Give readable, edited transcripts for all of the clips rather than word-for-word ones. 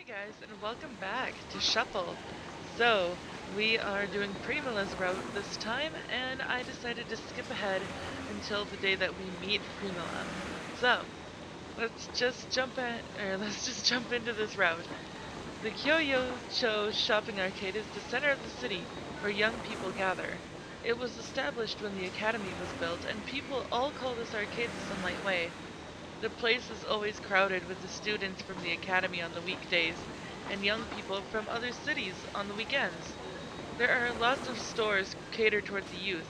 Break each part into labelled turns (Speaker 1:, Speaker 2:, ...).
Speaker 1: guys, and welcome back to Shuffle. So, we are doing Primula's route this time, and I decided to skip ahead until the day that we meet Primula. So, let's just jump into this route. The Kyoyo-cho shopping arcade is the center of the city where young people gather. It was established when the academy was built, and people all call this arcade the Sunlight Way. The place is always crowded with the students from the academy on the weekdays and young people from other cities on the weekends. There are lots of stores catered towards the youth,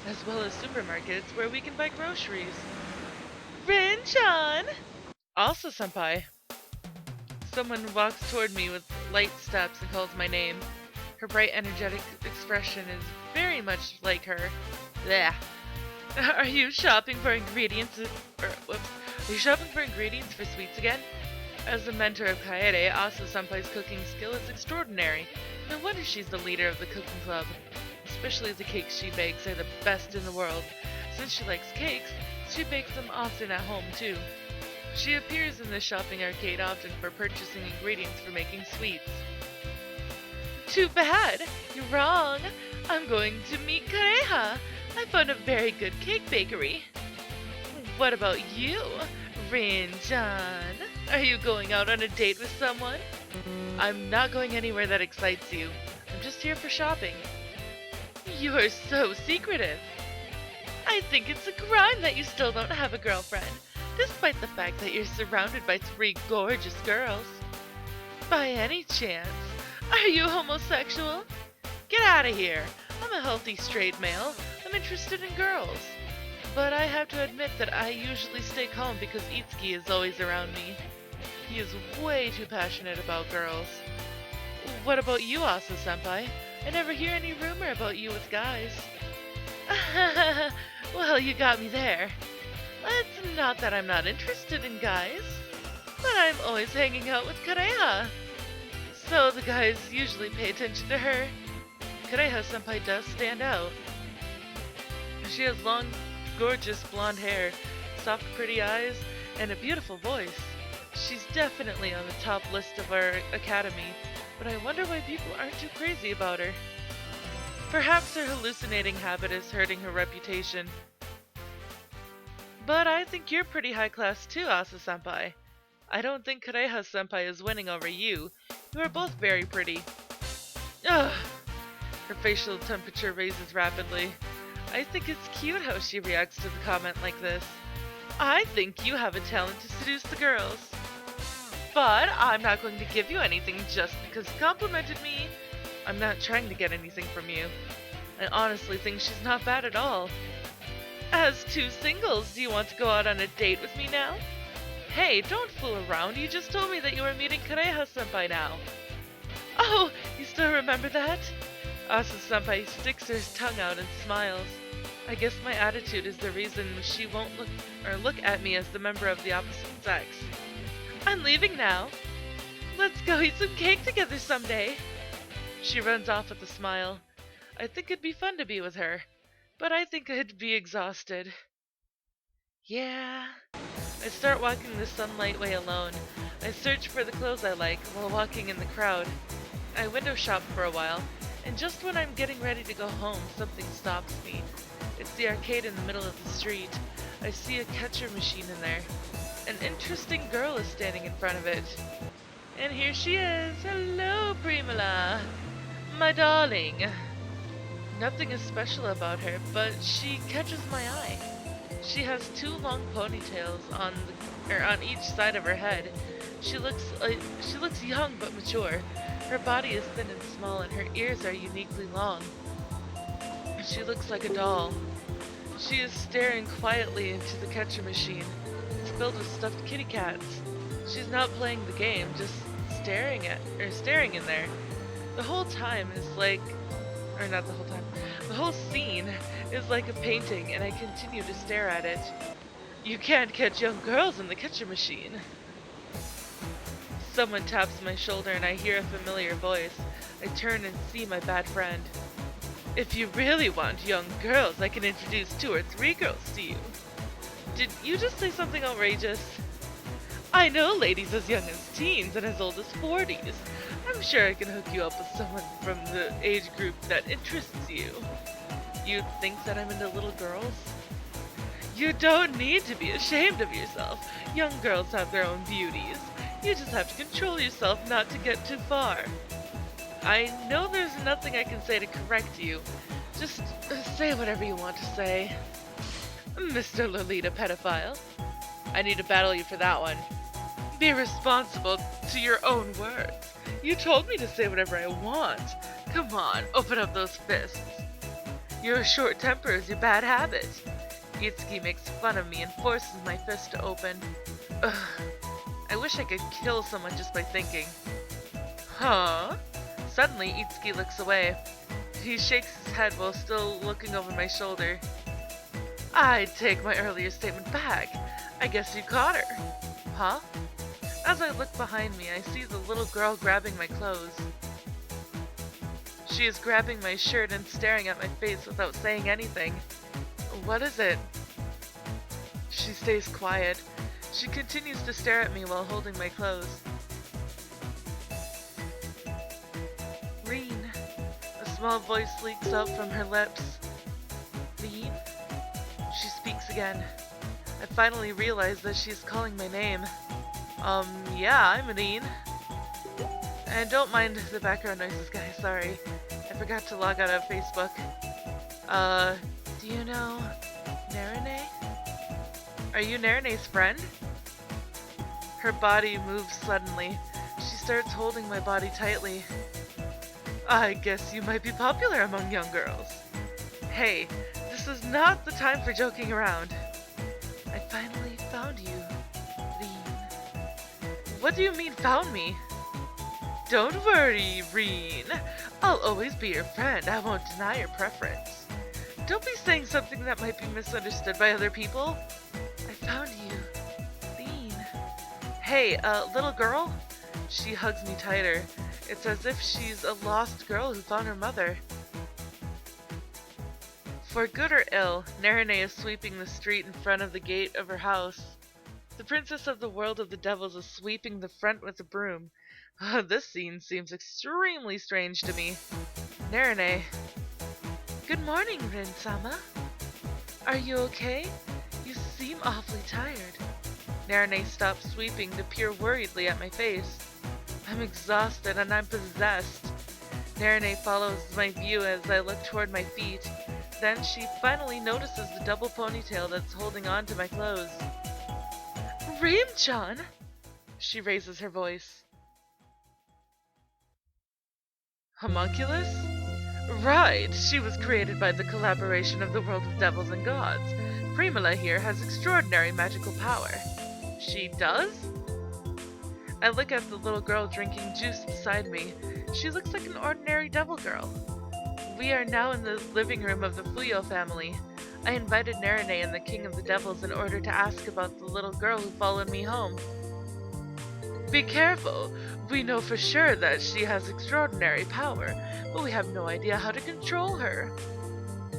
Speaker 1: as well as supermarkets where we can buy groceries. Rin-chan! Also, senpai. Someone walks toward me with light steps and calls my name. Her bright, energetic expression is very much like her. Blech. Are you shopping for ingredients? Are you shopping for ingredients for sweets again? As the mentor of Kaede, Asa-senpai's cooking skill is extraordinary. No wonder she's the leader of the cooking club. Especially the cakes she bakes are the best in the world. Since she likes cakes, she bakes them often at home too. She appears in the shopping arcade often for purchasing ingredients for making sweets. Too bad! You're wrong! I'm going to meet Kareha! I found a very good cake bakery. What about you, Rin-chan? Are you going out on a date with someone? I'm not going anywhere that excites you. I'm just here for shopping. You're so secretive. I think it's a crime that you still don't have a girlfriend, despite the fact that you're surrounded by three gorgeous girls. By any chance, are you homosexual? Get out of here. I'm a healthy straight male. I'm interested in girls. But I have to admit that I usually stay calm because Itsuki is always around me. He is way too passionate about girls. What about you, Asa-senpai? I never hear any rumor about you with guys. Well, you got me there. It's not that I'm not interested in guys, but I'm always hanging out with Kareha. So the guys usually pay attention to her. Kareha-senpai does stand out. She has long, gorgeous blonde hair, soft, pretty eyes, and a beautiful voice. She's definitely on the top list of our academy, but I wonder why people aren't too crazy about her. Perhaps her hallucinating habit is hurting her reputation. But I think you're pretty high class too, Asa-senpai. I don't think Kareha-senpai is winning over you. You are both very pretty. Ugh! Her facial temperature raises rapidly. I think it's cute how she reacts to the comment like this. I think you have a talent to seduce the girls. But I'm not going to give you anything just because you complimented me. I'm not trying to get anything from you. I honestly think she's not bad at all. As two singles, do you want to go out on a date with me now? Hey, don't fool around. You just told me that you were meeting Kareha-senpai now. Oh, you still remember that? Asa-senpai sticks her tongue out and smiles. I guess my attitude is the reason she won't look at me as the member of the opposite sex. I'm leaving now. Let's go eat some cake together someday. She runs off with a smile. I think it'd be fun to be with her, but I think I'd be exhausted. Yeah. I start walking the Sunlight Way alone. I search for the clothes I like while walking in the crowd. I window shop for a while, and just when I'm getting ready to go home, something stops me. It's the arcade in the middle of the street. I see a catcher machine in there. An interesting girl is standing in front of it. And here she is. Hello, Primula. My darling. Nothing is special about her, but she catches my eye. She has two long ponytails on each side of her head. She looks young but mature. Her body is thin and small, and her ears are uniquely long. She looks like a doll. She is staring quietly into the catcher machine. It's filled with stuffed kitty cats. She's not playing the game, just staring in there. The whole time is like, or not the whole time, the whole scene is like a painting, and I continue to stare at it. You can't catch young girls in the catcher machine. Someone taps my shoulder and I hear a familiar voice. I turn and see my bad friend. If you really want young girls, I can introduce 2 or 3 girls to you. Did you just say something outrageous? I know ladies as young as teens and as old as 40s. I'm sure I can hook you up with someone from the age group that interests you. You think that I'm into little girls? You don't need to be ashamed of yourself. Young girls have their own beauties. You just have to control yourself not to get too far. I know there's nothing I can say to correct you. Just say whatever you want to say. Mr. Lolita pedophile. I need to battle you for that one. Be responsible to your own words. You told me to say whatever I want. Come on, open up those fists. Your short temper is your bad habit. Itsuki makes fun of me and forces my fist to open. Ugh. I wish I could kill someone just by thinking. Huh? Suddenly, Itsuki looks away. He shakes his head while still looking over my shoulder. I take my earlier statement back. I guess you caught her. Huh? As I look behind me, I see the little girl grabbing my clothes. She is grabbing my shirt and staring at my face without saying anything. What is it? She stays quiet. She continues to stare at me while holding my clothes. Reen. A small voice leaks out from her lips. Reen? She speaks again. I finally realize that she's calling my name. Yeah, I'm Reen. And don't mind the background noises, guys, sorry. I forgot to log out of Facebook. Do you know Narine? Are you Narine's friend? Her body moves suddenly. She starts holding my body tightly. I guess you might be popular among young girls. Hey, this is not the time for joking around. I finally found you, Reen. What do you mean, found me? Don't worry, Reen. I'll always be your friend. I won't deny your preference. Don't be saying something that might be misunderstood by other people. I found you, Reen. Hey, little girl? She hugs me tighter. It's as if she's a lost girl who found her mother. For good or ill, Narine is sweeping the street in front of the gate of her house. The princess of the world of the devils is sweeping the front with a broom. This scene seems extremely strange to me. Narine. Good morning, Rin-sama. Are you okay? You seem awfully tired. Narine stops sweeping to peer worriedly at my face. I'm exhausted and I'm possessed. Narine follows my view as I look toward my feet. Then she finally notices the double ponytail that's holding on to my clothes. Reem-chan! She raises her voice. Homunculus? Right, she was created by the collaboration of the world of devils and gods. Primula here has extraordinary magical power. She does? I look at the little girl drinking juice beside me. She looks like an ordinary devil girl. We are now in the living room of the Fuyo family. I invited Narine and the King of the Devils in order to ask about the little girl who followed me home. Be careful. We know for sure that she has extraordinary power, but we have no idea how to control her.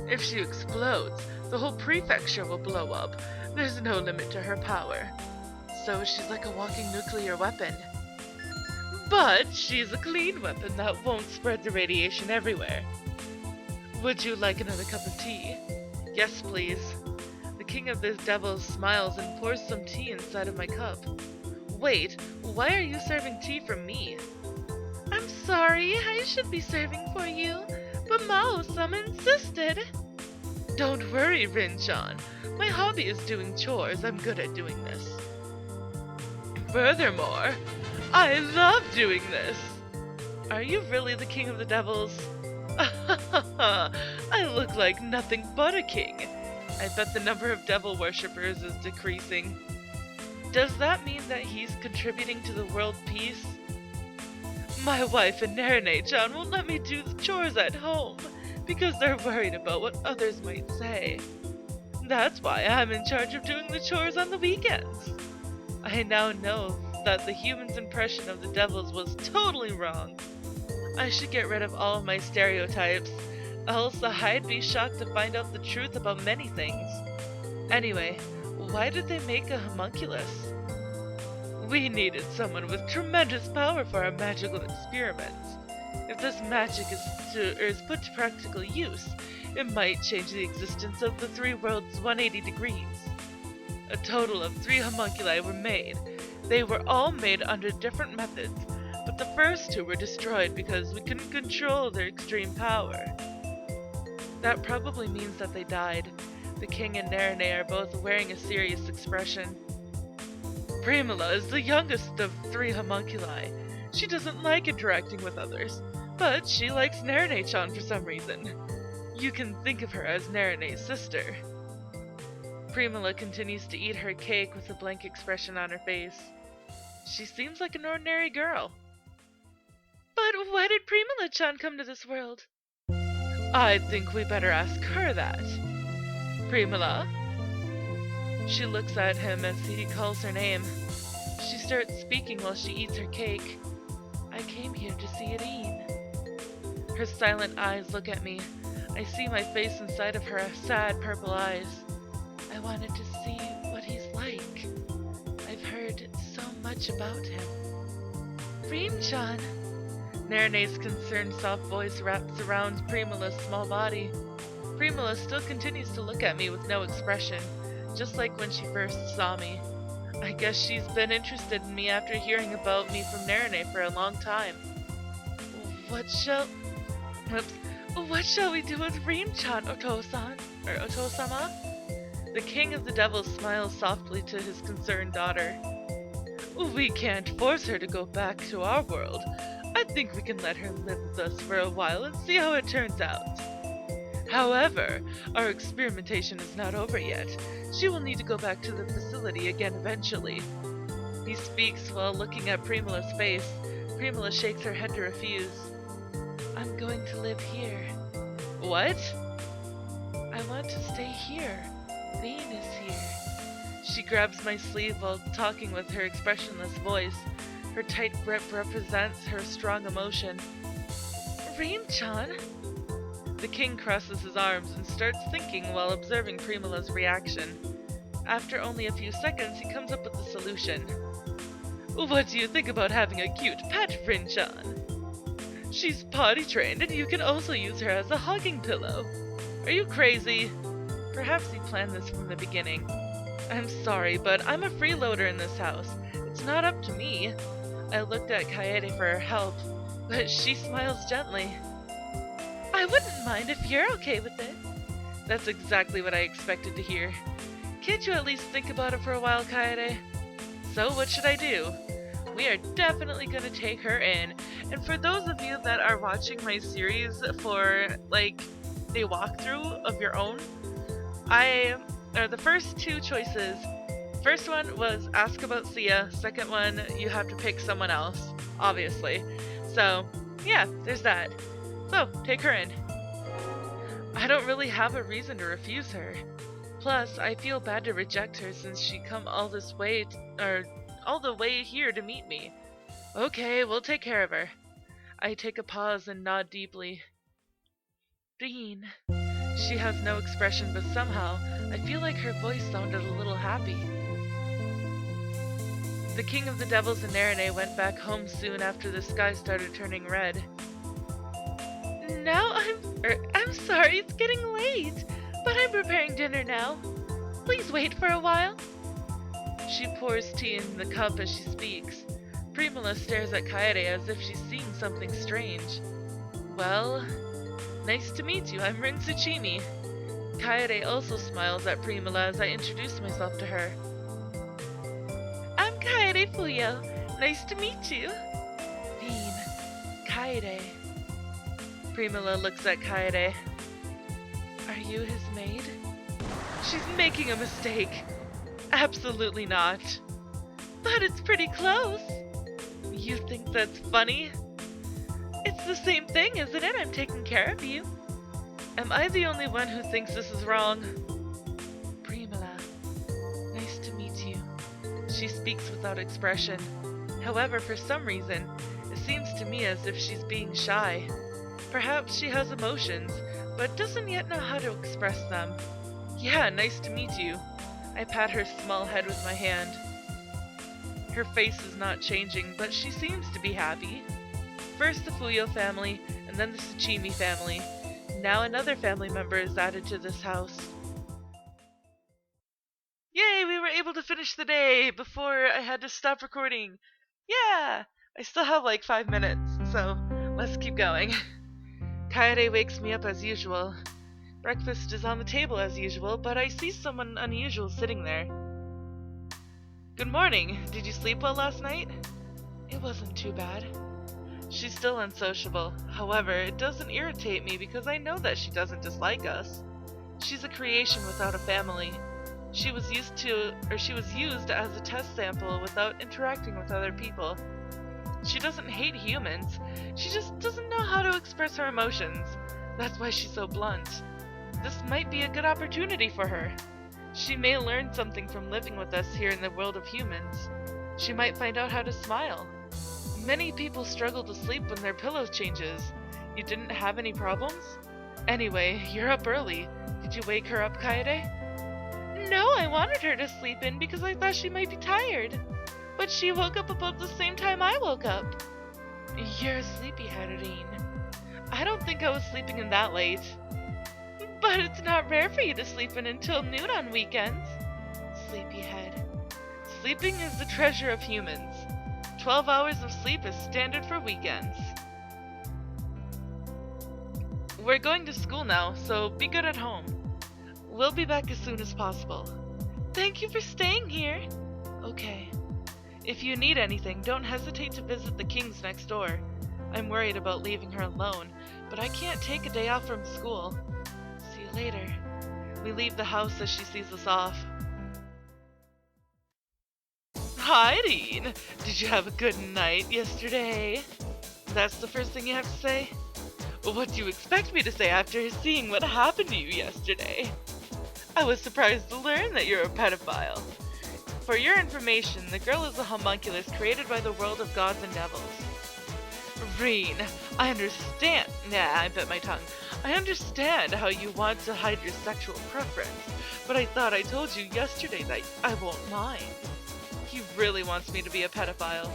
Speaker 1: If she explodes, the whole prefecture will blow up. There's no limit to her power. So she's like a walking nuclear weapon. But she's a clean weapon that won't spread the radiation everywhere. Would you like another cup of tea? Yes, please. The King of the Devils smiles and pours some tea inside of my cup. Wait, why are you serving tea for me? I'm sorry, I should be serving for you, but Mao-sama insisted. Don't worry, Rin-chan. My hobby is doing chores. I'm good at doing this. Furthermore, I love doing this. Are you really the King of the Devils? I look like nothing but a king. I bet the number of devil worshippers is decreasing. Does that mean that he's contributing to the world peace? My wife and Narine-chan won't let me do the chores at home because they're worried about what others might say. That's why I'm in charge of doing the chores on the weekends. I now know that the humans' impression of the devils was totally wrong. I should get rid of all of my stereotypes, else I'd be shocked to find out the truth about many things. Anyway, why did they make a homunculus? We needed someone with tremendous power for our magical experiments. If this magic is put to practical use, it might change the existence of the three worlds 180 degrees. A total of 3 homunculi were made. They were all made under different methods, but the first 2 were destroyed because we couldn't control their extreme power. That probably means that they died. The king and Nerone are both wearing a serious expression. Primula is the youngest of 3 homunculi. She doesn't like interacting with others, but she likes Nerone-chan for some reason. You can think of her as Nerone's sister. Primula continues to eat her cake with a blank expression on her face. She seems like an ordinary girl. But why did Primula-chan come to this world? I think we better ask her that. Primula? She looks at him as he calls her name. She starts speaking while she eats her cake. I came here to see Irene. Her silent eyes look at me. I see my face inside of her sad purple eyes. I wanted to see what he's like. I've heard so much about him. Reem-chan. Nerone's concerned soft voice wraps around Primula's small body. Primula still continues to look at me with no expression, just like when she first saw me. I guess she's been interested in me after hearing about me from Nerone for a long time. What shall we do with Reem-chan, Oto-san? Or Oto-sama? The king of the devils smiles softly to his concerned daughter. We can't force her to go back to our world. I think we can let her live with us for a while and see how it turns out. However, our experimentation is not over yet. She will need to go back to the facility again eventually. He speaks while looking at Primula's face. Primula shakes her head to refuse. I'm going to live here. What? I want to stay here. Vane is here. She grabs my sleeve while talking with her expressionless voice. Her tight grip represents her strong emotion. Reem-chan? The king crosses his arms and starts thinking while observing Primula's reaction. After only a few seconds, he comes up with a solution. What do you think about having a cute pet, Rin-chan? She's potty trained and you can also use her as a hugging pillow. Are you crazy? Perhaps he planned this from the beginning. I'm sorry, but I'm a freeloader in this house. It's not up to me. I looked at Kaede for her help, but she smiles gently. I wouldn't mind if you're okay with it. That's exactly what I expected to hear. Can't you at least think about it for a while, Kaede? So what should I do? We are definitely going to take her in. And for those of you that are watching my series for, like, a walkthrough of your own, the first 2 choices. First one was ask about Sia. Second one, you have to pick someone else, obviously. So, yeah, there's that. So, take her in. I don't really have a reason to refuse her. Plus, I feel bad to reject her since she come all the way here to meet me. Okay, we'll take care of her. I take a pause and nod deeply. Dean. She has no expression, but somehow, I feel like her voice sounded a little happy. The king of the devils and Nerone went back home soon after the sky started turning red. Now I'm sorry, it's getting late, but I'm preparing dinner now. Please wait for a while. She pours tea in the cup as she speaks. Primula stares at Kaede as if she's seeing something strange. Well, nice to meet you, I'm Rin Tsuchimi. Kaede also smiles at Primula as I introduce myself to her. I'm Kaede Fuyo. Nice to meet you. Dean, Kaede. Primula looks at Kaede. Are you his maid? She's making a mistake. Absolutely not. But it's pretty close. You think that's funny? It's the same thing, isn't it? I'm taking care of you. Am I the only one who thinks this is wrong? Primula, nice to meet you. She speaks without expression. However, for some reason, it seems to me as if she's being shy. Perhaps she has emotions, but doesn't yet know how to express them. Yeah, nice to meet you. I pat her small head with my hand. Her face is not changing, but she seems to be happy. First the Fuyo family, and then the Tsuchimi family. Now another family member is added to this house. Yay, we were able to finish the day before I had to stop recording. Yeah! I still have like 5 minutes, so let's keep going. Kaede wakes me up as usual. Breakfast is on the table as usual, but I see someone unusual sitting there. Good morning. Did you sleep well last night? It wasn't too bad. She's still unsociable. However, it doesn't irritate me because I know that she doesn't dislike us. She's a creation without a family. She was used as a test sample without interacting with other people. She doesn't hate humans. She just doesn't know how to express her emotions. That's why she's so blunt. This might be a good opportunity for her. She may learn something from living with us here in the world of humans. She might find out how to smile. Many people struggle to sleep when their pillow changes. You didn't have any problems? Anyway, you're up early. Did you wake her up, Kaede? No, I wanted her to sleep in because I thought she might be tired. But she woke up about the same time I woke up. You're a sleepyhead, Rin. I don't think I was sleeping in that late. But it's not rare for you to sleep in until noon on weekends. Sleepyhead. Sleeping is the treasure of humans. 12 hours of sleep is standard for weekends. We're going to school now, so be good at home. We'll be back as soon as possible. Thank you for staying here. Okay. If you need anything, don't hesitate to visit the Kings next door. I'm worried about leaving her alone, but I can't take a day off from school. See you later. We leave the house as she sees us off. Hi, Rin. Did you have a good night yesterday? That's the first thing you have to say? What do you expect me to say after seeing what happened to you yesterday? I was surprised to learn that you're a pedophile. For your information, the girl is a homunculus created by the world of gods and devils. Rin, I understand. I bit my tongue. I understand how you want to hide your sexual preference, but I thought I told you yesterday that I won't mind. He really wants me to be a pedophile.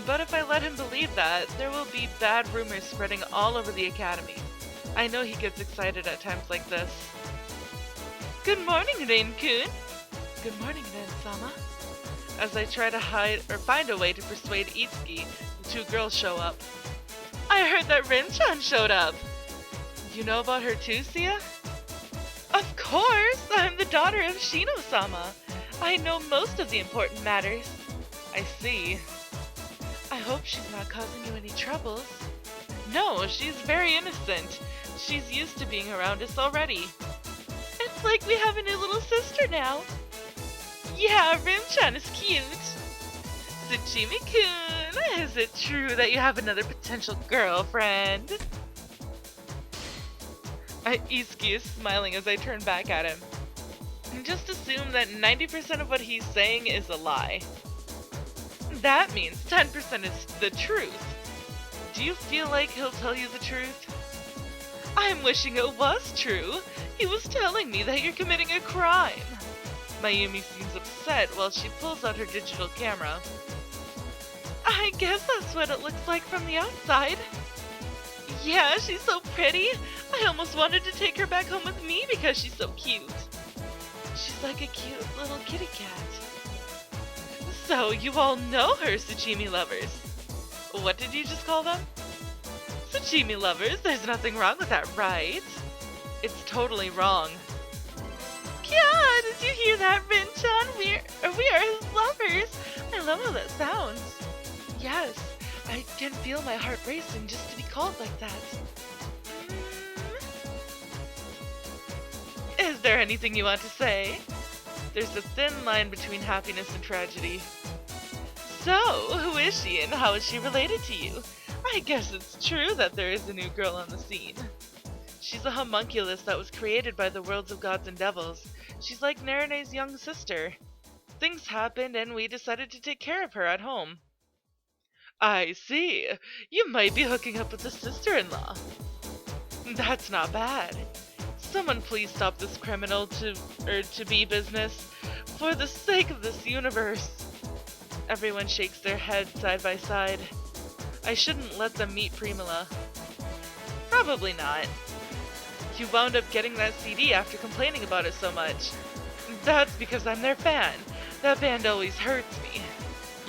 Speaker 1: But if I let him believe that, there will be bad rumors spreading all over the academy. I know he gets excited at times like this. Good morning, Rin-kun. Good morning, Ren-sama. As I try to find a way to persuade Itsuki, the two girls show up. I heard that Rin-chan showed up. You know about her too, Sia? Of course! I'm the daughter of Shino-sama. I know most of the important matters. I see. I hope she's not causing you any troubles. No, she's very innocent. She's used to being around us already. It's like we have a new little sister now. Yeah, Rin-chan is cute. Tsuchimi-kun, is it true that you have another potential girlfriend? Itsuki is smiling as I turn back at him. Just assume that 90% of what he's saying is a lie. That means 10% is the truth. Do you feel like he'll tell you the truth? I'm wishing it was true. He was telling me that you're committing a crime. Mayumi seems upset while she pulls out her digital camera. I guess that's what it looks like from the outside. Yeah, she's so pretty. I almost wanted to take her back home with me because she's so cute. She's like a cute little kitty cat. So, you all know her, Tsuchimi lovers. What did you just call them? Tsuchimi lovers, there's nothing wrong with that, right? It's totally wrong. Kya, did you hear that, Rin-chan? We are his lovers. I love how that sounds. Yes, I can feel my heart racing just to be called like that. Is there anything you want to say? There's a thin line between happiness and tragedy. So, who is she and how is she related to you? I guess it's true that there is a new girl on the scene. She's a homunculus that was created by the worlds of gods and devils. She's like Narane's young sister. Things happened and we decided to take care of her at home. I see. You might be hooking up with a sister-in-law. That's not bad. Someone please stop this criminal to be business for the sake of this universe. Everyone shakes their head side by side. I shouldn't let them meet Primula. Probably not. You wound up getting that CD after complaining about it so much. That's because I'm their fan. That band always hurts me.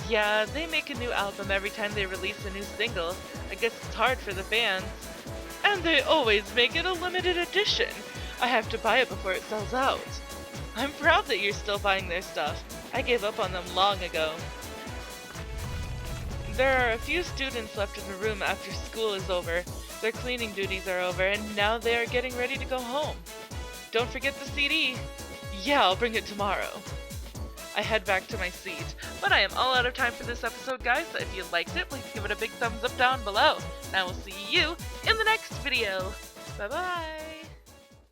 Speaker 1: Yeah, they make a new album every time they release a new single. I guess it's hard for the fans. And they always make it a limited edition. I have to buy it before it sells out. I'm proud that you're still buying their stuff. I gave up on them long ago. There are a few students left in the room after school is over. Their cleaning duties are over, and now they are getting ready to go home. Don't forget the CD. Yeah, I'll bring it tomorrow. I head back to my seat, but I am all out of time for this episode, guys, so if you liked it, please give it a big thumbs up down below. And I will see you in the next video. Bye-bye!